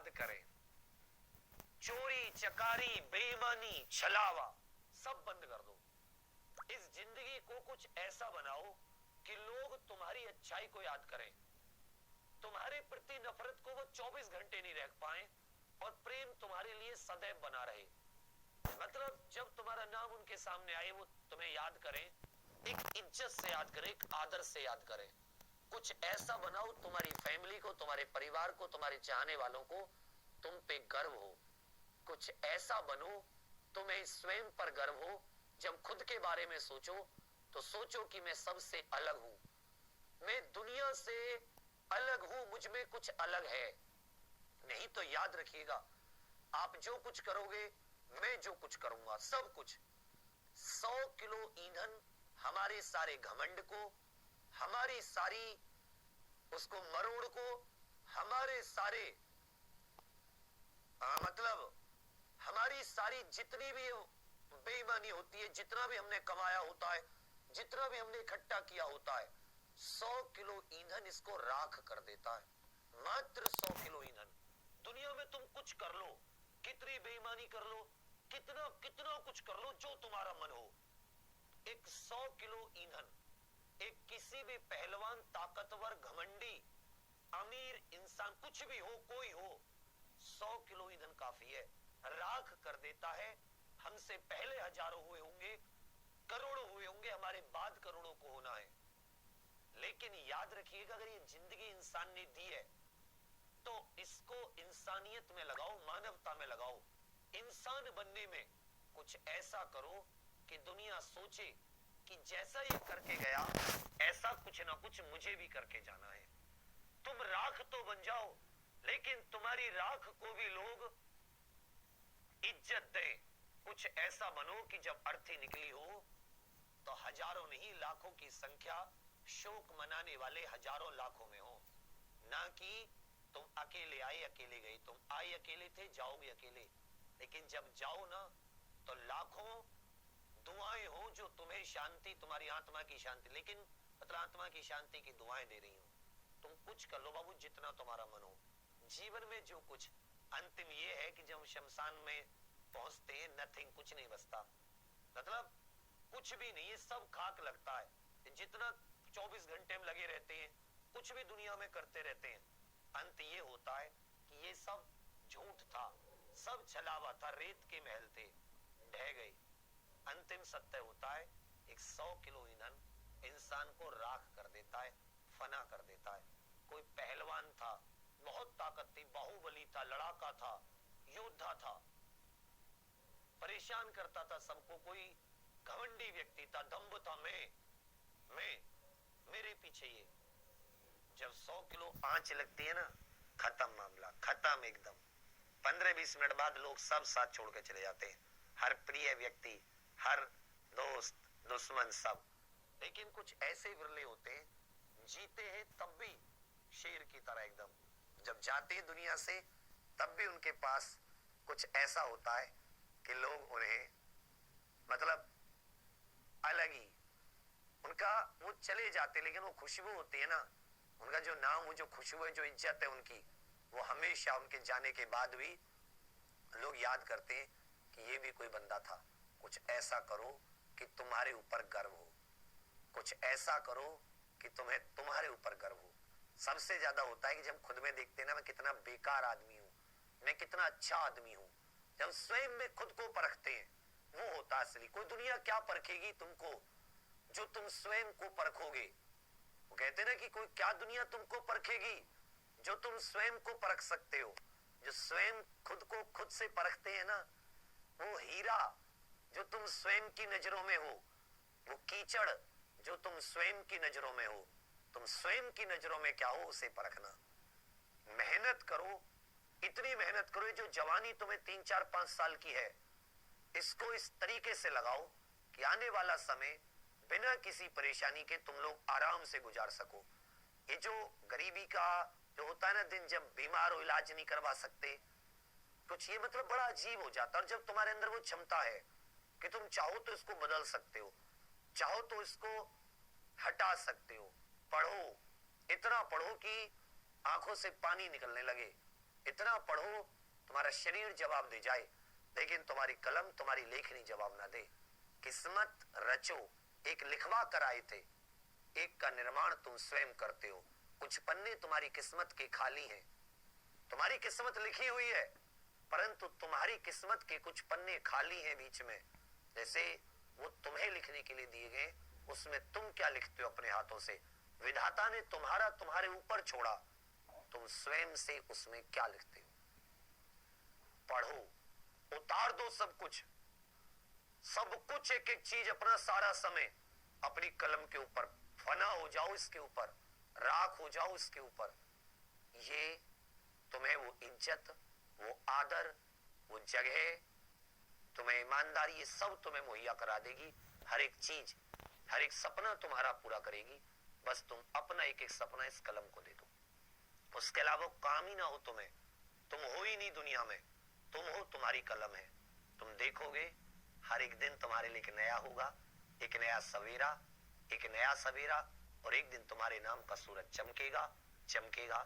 याद करें। चोरी चकारी बेईमानी छलावा सब बंद कर दो। इस जिंदगी को कुछ ऐसा बनाओ कि लोग तुम्हारी अच्छाई को याद करें, तुम्हारे प्रति नफरत को वो 24 घंटे नहीं रख पाए और प्रेम तुम्हारे लिए सदैव बना रहे। मतलब जब तुम्हारा नाम उनके सामने आए वो तुम्हें याद करें, एक इज्जत से याद करें, एक आदर से याद करें। कुछ ऐसा बनाओ तुम्हारी फैमिली को, तुम्हारे परिवार को, तुम्हारे चाहने वालों को तुम पे गर्व हो। कुछ ऐसा बनो तुम्हें स्वयं पर गर्व हो। जब खुद के बारे में सोचो तो सोचो कि मैं सबसे अलग हूं, मैं दुनिया से अलग हूं, मुझ में कुछ अलग है। नहीं तो याद रखिएगा, आप जो कुछ करोगे मैं जो कुछ करूंगा, सब कुछ 100 किलो ईंधन हमारे सारे घमंड को, हमारी सारी उसको मरोड़ को, हमारे सारे मतलब हमारी सारी जितनी भी बेईमानी होती है, जितना भी हमने कमाया होता है, जितना भी हमने इकट्ठा किया होता है, 100 किलो ईंधन इसको राख कर देता है। मात्र 100 किलो ईंधन। दुनिया में तुम कुछ कर लो, कितनी बेईमानी कर लो, कितना कितना कुछ कर लो, जो तुम्हारा मन हो, एक 100 किलो ईंधन, एक किसी भी पहलवान, ताकतवर, घमंडी, अमीर इंसान, कुछ भी हो, कोई हो, 100 किलो ईंधन काफी है, राख कर देता है। हमसे पहले हजारों हुए होंगे, करोड़ों हुए होंगे, हमारे बाद करोड़ों को होना है। लेकिन याद रखिएगा, अगर ये जिंदगी इंसान ने दी है तो इसको इंसानियत में लगाओ, मानवता में लगाओ। इंसान बनने में कुछ ऐसा करो कि दुनिया सोचे कि जैसा ये करके गया ऐसा कुछ ना कुछ मुझे भी करके जाना है। तुम राख तो बन जाओ, लेकिन तुम्हारी राख को भी लोग इज्जत दें। कुछ ऐसा बनो कि जब अर्थी निकली हो तो हजारों नहीं लाखों की संख्या शोक मनाने वाले हजारों लाखों में हो, ना कि तुम अकेले आए अकेले गए। तुम आए अकेले थे, जाओगे अकेले, लेकिन जब जाओ ना तो लाखों दुआएं हो जो तुम्हें शांति, तुम्हारी आत्मा की शांति, लेकिन मतलब आत्मा की शांति की दुआएं दे रही हो। तुम कुछ कर लो बाबू, जितना तुम्हारा मन हो। जीवन में जो कुछ अंतिम ये है कि जब शमशान में पहुंचते हैं, नथिंग, कुछ नहीं बचता, मतलब कुछ भी नहीं है, सब खाक लगता है। जितना 24 घंटे में लगे रहते हैं, कुछ भी दुनिया में करते रहते हैं, अंत ये होता है कि ये सब झूठ था, सब छलावा था, रेत के महल थे, ढह गए। अंतिम सत्य होता है एक 100 किलो ईंधन इंसान को राख कर देता है, फना कर देता है। कोई पहलवान था, बहुत ताकत थी, बाहुबली था, लड़ाका था, योद्धा था, परेशान करता था सबको, कोई घमंडी व्यक्ति था, दम्भ था, मैं मेरे पीछे ये। जब 100 किलो आंच लगती है ना, खत्म मामला, खत्म एकदम। 15-20 मिनट बाद लोग सब साथ छोड़ के चले जाते हैं, हर प्रिय व्यक्ति, हर दोस्त, दुश्मन, सब। लेकिन कुछ ऐसे विरले होते हैं, जीते हैं तब भी शेर की तरह एकदम, जब जाते हैं दुनिया से तब भी उनके पास कुछ ऐसा होता है कि लोग उन्हें मतलब अलग ही, उनका वो चले जाते, लेकिन वो खुशबू होती है ना, उनका जो नाम, वो जो खुशबू है, जो इज्जत है उनकी, वो हमेशा उनके जाने के बाद भी लोग याद करते हैं कि ये भी कोई बंदा था। कुछ ऐसा करो कि तुम्हारे ऊपर गर्व हो, कुछ ऐसा करो कि तुम्हें तुम्हारे ऊपर गर्व हो। सबसे ज्यादा होता है कि जब खुद में देखते हैं ना, मैं कितना बेकार आदमी हूं, मैं कितना अच्छा आदमी हूं, जब स्वयं में खुद को परखते हैं, वो होता असली। कोई दुनिया क्या परखेगी तुमको जो तुम स्वयं को परखोगे। वो कहते ना कि कोई क्या दुनिया तुमको परखेगी जो तुम स्वयं को परख सकते हो। जो स्वयं खुद को खुद से परखते हैं ना, वो हीरा जो तुम स्वयं की नजरों में हो, वो कीचड़ जो तुम स्वयं की नजरों में हो, तुम स्वयं की नजरों में क्या हो उसे परखना। मेहनत करो, इतनी मेहनत करो, जो जवानी तुम्हें 3-4-5 साल की है, इसको इस तरीके से लगाओ कि आने वाला समय बिना किसी परेशानी के तुम लोग आराम से गुजार सको। ये जो गरीबी का जो होता है ना दिन, जब बीमार हो, इलाज नहीं करवा सकते कुछ, ये मतलब बड़ा अजीब हो जाता है। और जब तुम्हारे अंदर वो क्षमता है कि तुम चाहो तो इसको बदल सकते हो, चाहो तो इसको हटा सकते हो। पढ़ो, इतना पढ़ो कि आंखों से पानी निकलने लगे, इतना पढ़ो तुम्हारा शरीर जवाब दे जाए, लेकिन तुम्हारी कलम, तुम्हारी लेखनी जवाब ना दे। किस्मत रचो, एक लिखवा कर आए थे, एक का निर्माण तुम स्वयं करते हो। कुछ पन्ने तुम्हारी किस्मत के खाली हैं, तुम्हारी किस्मत लिखी हुई है, परंतु तुम्हारी किस्मत के कुछ पन्ने खाली हैं बीच में। जैसे वो तुम्हें लिखने के लिए दिए गए, उसमें तुम क्या लिखते हो अपने हाथों से? विधाता ने तुम्हारा तुम्हारे ऊपर छोड़ा, तुम स्वयं से उसमें क्या लिखते हो? पढ़ो, उतार दो सब कुछ, सब कुछ, एक एक चीज, अपना सारा समय अपनी कलम के ऊपर, फना हो जाओ इसके ऊपर, राख हो जाओ इसके ऊपर। ये तुम्हें वो इज्जत, वो आदर, वो जगह, तुम्हें ईमानदारी, ये सब तुम्हें मुहैया करा देगी। हर एक चीज, हर एक सपना तुम्हारा पूरा करेगी। बस तुम अपना एक एक सपना इस कलम को दे दो, उसके अलावा काम ही ना हो तुम्हें। तुम हो ही नहीं दुनिया में, तुम हो, तुम्हारी कलम है। तुम देखोगे हर एक दिन तुम्हारे लिए एक नया होगा, एक नया सवेरा, एक नया सवेरा, और एक दिन तुम्हारे नाम का सूरज चमकेगा, चमकेगा,